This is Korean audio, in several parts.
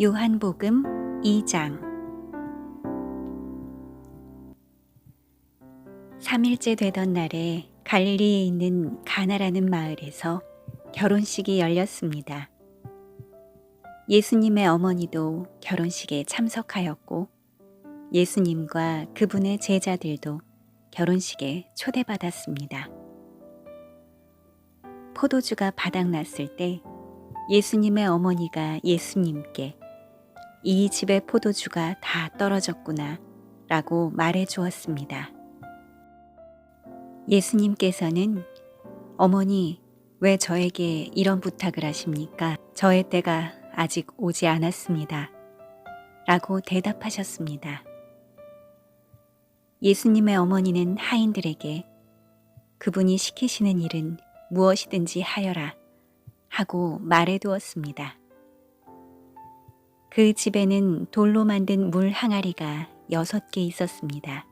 요한복음 2장 3일째 되던 날에 갈릴리에 있는 가나라는 마을에서 결혼식이 열렸습니다. 예수님의 어머니도 결혼식에 참석하였고 예수님과 그분의 제자들도 결혼식에 초대받았습니다. 포도주가 바닥났을 때 예수님의 어머니가 예수님께 이 집의 포도주가 다 떨어졌구나 라고 말해 주었습니다. 예수님께서는 어머니, 왜 저에게 이런 부탁을 하십니까? 저의 때가 아직 오지 않았습니다. 라고 대답하셨습니다. 예수님의 어머니는 하인들에게 그분이 시키시는 일은 무엇이든지 하여라 하고 말해 두었습니다. 그 집에는 돌로 만든 물 항아리가 6개 있었습니다.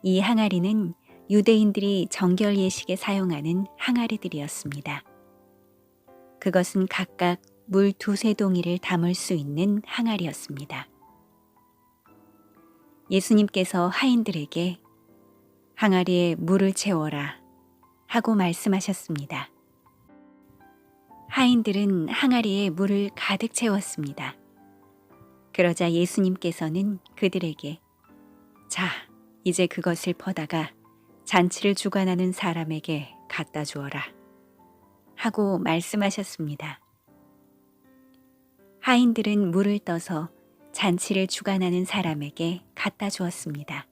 이 항아리는 유대인들이 정결 예식에 사용하는 항아리들이었습니다. 그것은 각각 물 2-3동이를 담을 수 있는 항아리였습니다. 예수님께서 하인들에게 항아리에 물을 채워라 하고 말씀하셨습니다. 하인들은 항아리에 물을 가득 채웠습니다. 그러자 예수님께서는 그들에게 자, 이제 그것을 퍼다가 잔치를 주관하는 사람에게 갖다 주어라 하고 말씀하셨습니다. 하인들은 물을 떠서 잔치를 주관하는 사람에게 갖다 주었습니다.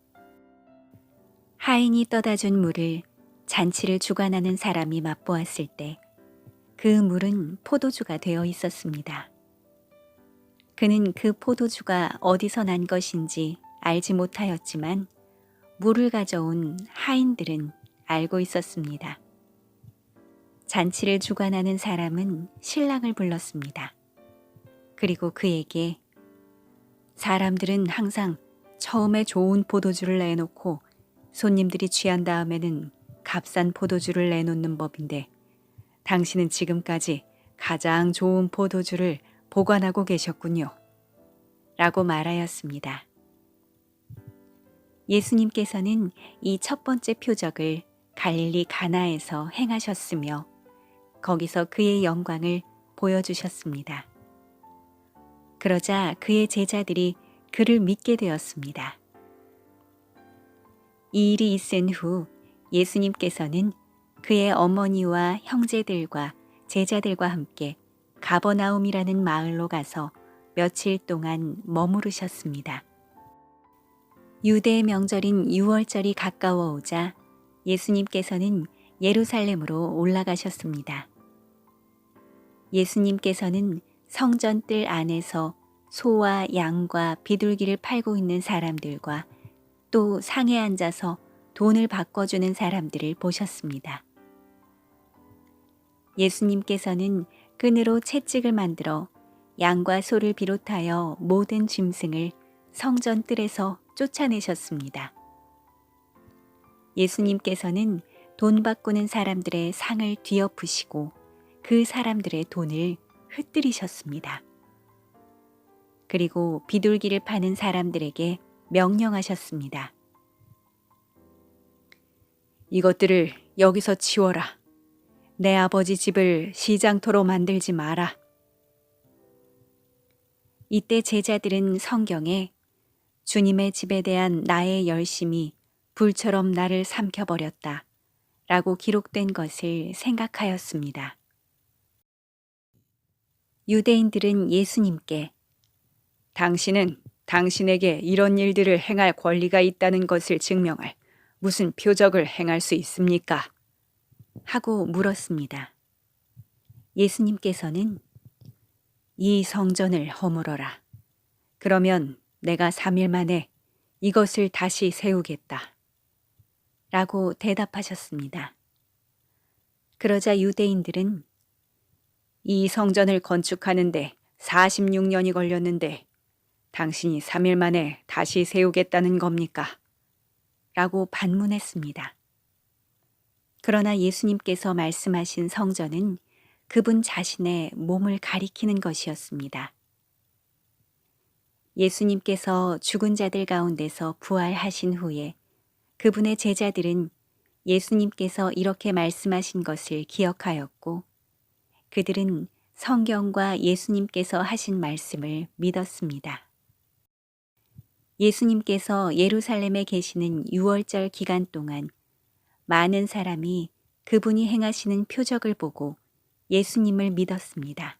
하인이 떠다 준 물을 잔치를 주관하는 사람이 맛보았을 때 그 물은 포도주가 되어 있었습니다. 그는 그 포도주가 어디서 난 것인지 알지 못하였지만 물을 가져온 하인들은 알고 있었습니다. 잔치를 주관하는 사람은 신랑을 불렀습니다. 그리고 그에게 사람들은 항상 처음에 좋은 포도주를 내놓고 손님들이 취한 다음에는 값싼 포도주를 내놓는 법인데 당신은 지금까지 가장 좋은 포도주를 보관하고 계셨군요. 라고 말하였습니다. 예수님께서는 이 첫 번째 표적을 갈릴리 가나에서 행하셨으며 거기서 그의 영광을 보여주셨습니다. 그러자 그의 제자들이 그를 믿게 되었습니다. 이 일이 있은 후 예수님께서는 그의 어머니와 형제들과 제자들과 함께 가버나움이라는 마을로 가서 며칠 동안 머무르셨습니다. 유대의 명절인 유월절이 가까워 오자 예수님께서는 예루살렘으로 올라가셨습니다. 예수님께서는 성전 뜰 안에서 소와 양과 비둘기를 팔고 있는 사람들과 또 상에 앉아서 돈을 바꿔주는 사람들을 보셨습니다. 예수님께서는 끈으로 채찍을 만들어 양과 소를 비롯하여 모든 짐승을 성전 뜰에서 쫓아내셨습니다. 예수님께서는 돈 바꾸는 사람들의 상을 뒤엎으시고 그 사람들의 돈을 흩뜨리셨습니다. 그리고 비둘기를 파는 사람들에게 명령하셨습니다. 이것들을 여기서 치워라. 내 아버지 집을 시장터로 만들지 마라. 이때 제자들은 성경에 주님의 집에 대한 나의 열심이 불처럼 나를 삼켜버렸다 라고 기록된 것을 생각하였습니다. 유대인들은 예수님께 당신은 당신에게 이런 일들을 행할 권리가 있다는 것을 증명할 무슨 표적을 행할 수 있습니까? 하고 물었습니다. 예수님께서는 이 성전을 허물어라. 그러면 내가 3일 만에 이것을 다시 세우겠다. 라고 대답하셨습니다. 그러자 유대인들은 이 성전을 건축하는데 46년이 걸렸는데 당신이 3일 만에 다시 세우겠다는 겁니까? 라고 반문했습니다. 그러나 예수님께서 말씀하신 성전은 그분 자신의 몸을 가리키는 것이었습니다. 예수님께서 죽은 자들 가운데서 부활하신 후에 그분의 제자들은 예수님께서 이렇게 말씀하신 것을 기억하였고 그들은 성경과 예수님께서 하신 말씀을 믿었습니다. 예수님께서 예루살렘에 계시는 유월절 기간 동안 많은 사람이 그분이 행하시는 표적을 보고 예수님을 믿었습니다.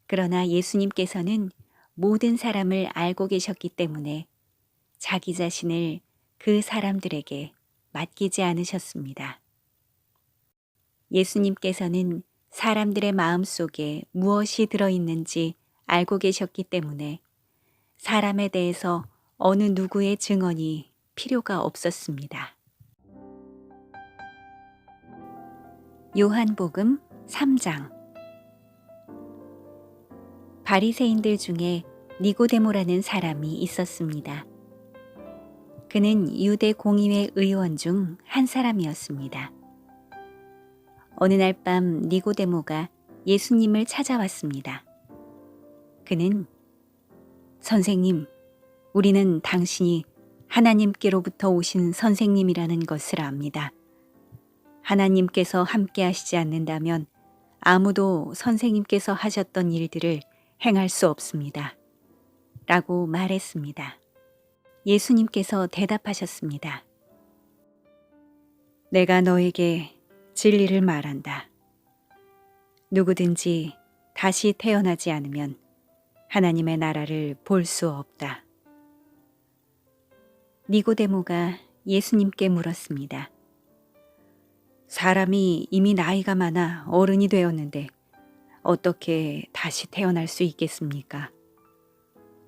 그러나 예수님께서는 모든 사람을 알고 계셨기 때문에 자기 자신을 그 사람들에게 맡기지 않으셨습니다. 예수님께서는 사람들의 마음 속에 무엇이 들어있는지 알고 계셨기 때문에 사람에 대해서 어느 누구의 증언이 필요가 없었습니다. 요한복음 3장. 바리새인들 중에 니고데모라는 사람이 있었습니다. 그는 유대 공의회 의원 중 한 사람이었습니다. 어느 날 밤 니고데모가 예수님을 찾아왔습니다. 그는 선생님, 우리는 당신이 하나님께로부터 오신 선생님이라는 것을 압니다. 하나님께서 함께 하시지 않는다면 아무도 선생님께서 하셨던 일들을 행할 수 없습니다. 라고 말했습니다. 예수님께서 대답하셨습니다. 내가 너에게 진리를 말한다. 누구든지 다시 태어나지 않으면 하나님의 나라를 볼 수 없다. 니고데모가 예수님께 물었습니다. 사람이 이미 나이가 많아 어른이 되었는데 어떻게 다시 태어날 수 있겠습니까?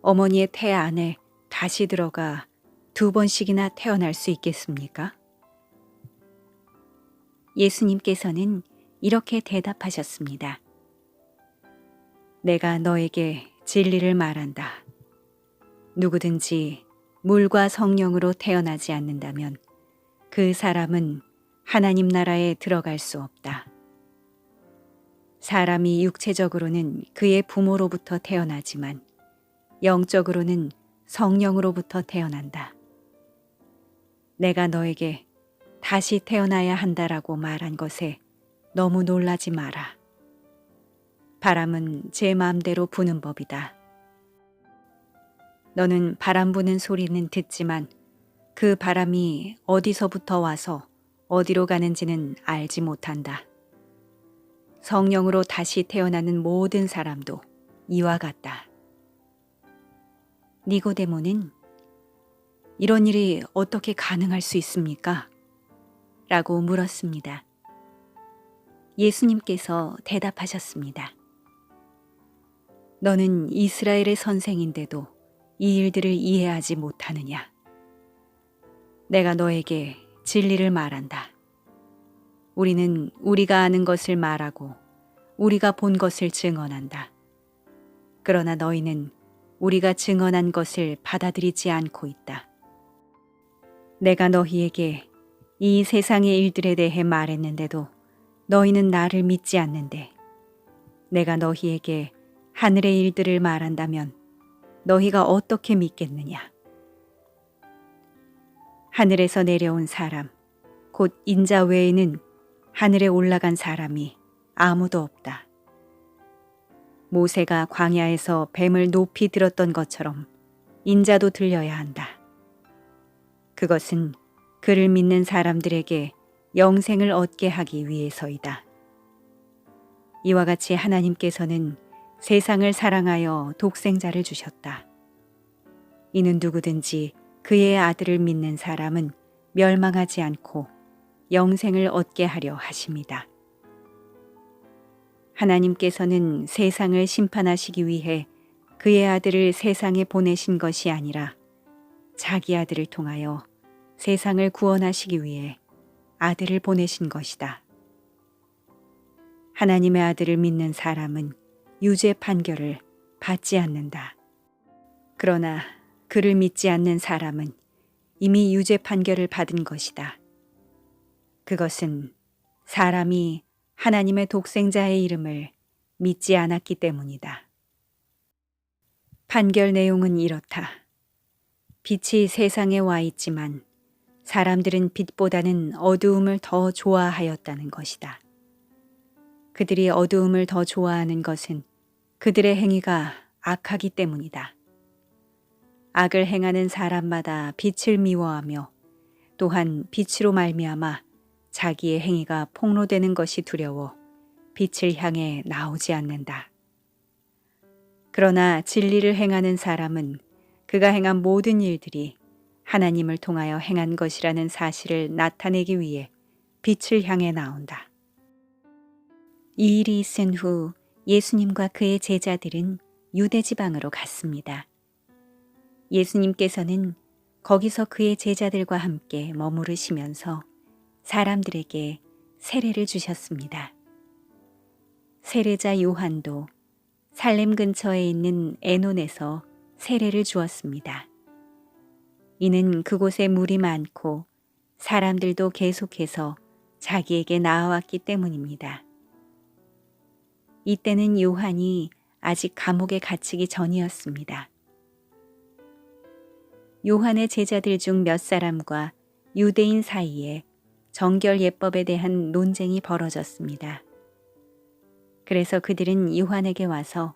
어머니의 태 안에 다시 들어가 2번씩이나 태어날 수 있겠습니까? 예수님께서는 이렇게 대답하셨습니다. 내가 너에게 진리를 말한다. 누구든지 물과 성령으로 태어나지 않는다면 그 사람은 하나님 나라에 들어갈 수 없다. 사람이 육체적으로는 그의 부모로부터 태어나지만 영적으로는 성령으로부터 태어난다. 내가 너에게 다시 태어나야 한다라고 말한 것에 너무 놀라지 마라. 바람은 제 마음대로 부는 법이다. 너는 바람 부는 소리는 듣지만 그 바람이 어디서부터 와서 어디로 가는지는 알지 못한다. 성령으로 다시 태어나는 모든 사람도 이와 같다. 니고데모는 이런 일이 어떻게 가능할 수 있습니까? 라고 물었습니다. 예수님께서 대답하셨습니다. 너는 이스라엘의 선생인데도 이 일들을 이해하지 못하느냐? 내가 너에게 진리를 말한다. 우리는 우리가 아는 것을 말하고 우리가 본 것을 증언한다. 그러나 너희는 우리가 증언한 것을 받아들이지 않고 있다. 내가 너희에게 이 세상의 일들에 대해 말했는데도 너희는 나를 믿지 않는데 내가 너희에게 하늘의 일들을 말한다면 너희가 어떻게 믿겠느냐? 하늘에서 내려온 사람, 곧 인자 외에는 하늘에 올라간 사람이 아무도 없다. 모세가 광야에서 뱀을 높이 들었던 것처럼 인자도 들려야 한다. 그것은 그를 믿는 사람들에게 영생을 얻게 하기 위해서이다. 이와 같이 하나님께서는 세상을 사랑하여 독생자를 주셨다. 이는 누구든지 그의 아들을 믿는 사람은 멸망하지 않고 영생을 얻게 하려 하심이다. 하나님께서는 세상을 심판하시기 위해 그의 아들을 세상에 보내신 것이 아니라 자기 아들을 통하여 세상을 구원하시기 위해 아들을 보내신 것이다. 하나님의 아들을 믿는 사람은 유죄 판결을 받지 않는다. 그러나 그를 믿지 않는 사람은 이미 유죄 판결을 받은 것이다. 그것은 사람이 하나님의 독생자의 이름을 믿지 않았기 때문이다. 판결 내용은 이렇다. 빛이 세상에 와 있지만 사람들은 빛보다는 어두움을 더 좋아하였다는 것이다. 그들이 어두움을 더 좋아하는 것은 그들의 행위가 악하기 때문이다. 악을 행하는 사람마다 빛을 미워하며 또한 빛으로 말미암아 자기의 행위가 폭로되는 것이 두려워 빛을 향해 나오지 않는다. 그러나 진리를 행하는 사람은 그가 행한 모든 일들이 하나님을 통하여 행한 것이라는 사실을 나타내기 위해 빛을 향해 나온다. 이 일이 있은 후 예수님과 그의 제자들은 유대 지방으로 갔습니다. 예수님께서는 거기서 그의 제자들과 함께 머무르시면서 사람들에게 세례를 주셨습니다. 세례자 요한도 살렘 근처에 있는 에논에서 세례를 주었습니다. 이는 그곳에 물이 많고 사람들도 계속해서 자기에게 나아왔기 때문입니다. 이때는 요한이 아직 감옥에 갇히기 전이었습니다. 요한의 제자들 중 몇 사람과 유대인 사이에 정결 예법에 대한 논쟁이 벌어졌습니다. 그래서 그들은 요한에게 와서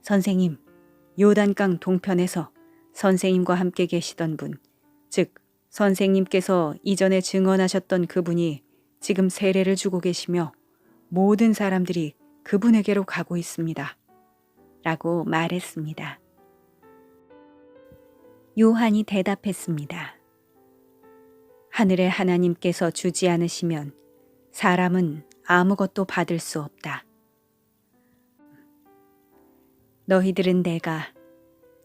선생님, 요단강 동편에서 선생님과 함께 계시던 분, 즉 선생님께서 이전에 증언하셨던 그분이 지금 세례를 주고 계시며 모든 사람들이 그분에게로 가고 있습니다. 라고 말했습니다. 요한이 대답했습니다. 하늘의 하나님께서 주지 않으시면 사람은 아무것도 받을 수 없다. 너희들은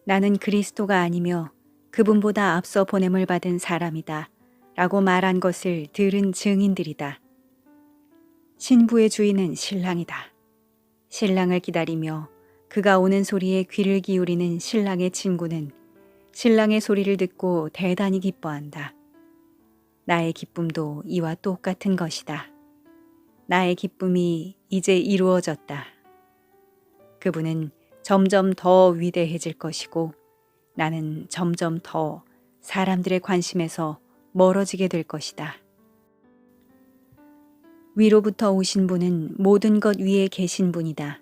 나는 그리스도가 아니며 그분보다 앞서 보냄을 받은 사람이다 라고 말한 것을 들은 증인들이다. 신부의 주인은 신랑이다. 신랑을 기다리며 그가 오는 소리에 귀를 기울이는 신랑의 친구는 신랑의 소리를 듣고 대단히 기뻐한다. 나의 기쁨도 이와 똑같은 것이다. 나의 기쁨이 이제 이루어졌다. 그분은 점점 더 위대해질 것이고 나는 점점 더 사람들의 관심에서 멀어지게 될 것이다. 위로부터 오신 분은 모든 것 위에 계신 분이다.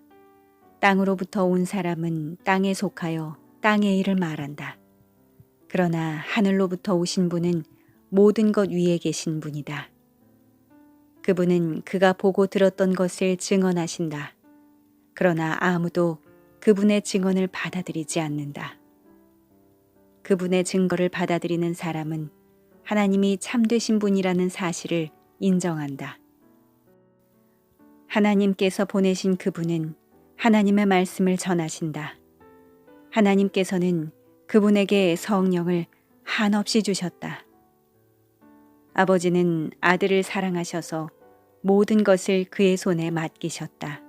땅으로부터 온 사람은 땅에 속하여 땅의 일을 말한다. 그러나 하늘로부터 오신 분은 모든 것 위에 계신 분이다. 그분은 그가 보고 들었던 것을 증언하신다. 그러나 아무도 그분의 증언을 받아들이지 않는다. 그분의 증거를 받아들이는 사람은 하나님이 참되신 분이라는 사실을 인정한다. 하나님께서 보내신 그분은 하나님의 말씀을 전하신다. 하나님께서는 그분에게 성령을 한없이 주셨다. 아버지는 아들을 사랑하셔서 모든 것을 그의 손에 맡기셨다.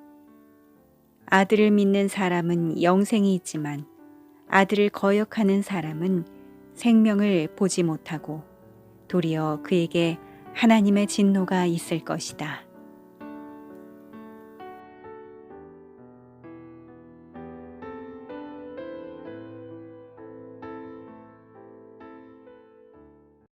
아들을 믿는 사람은 영생이 있지만 아들을 거역하는 사람은 생명을 보지 못하고 도리어 그에게 하나님의 진노가 있을 것이다.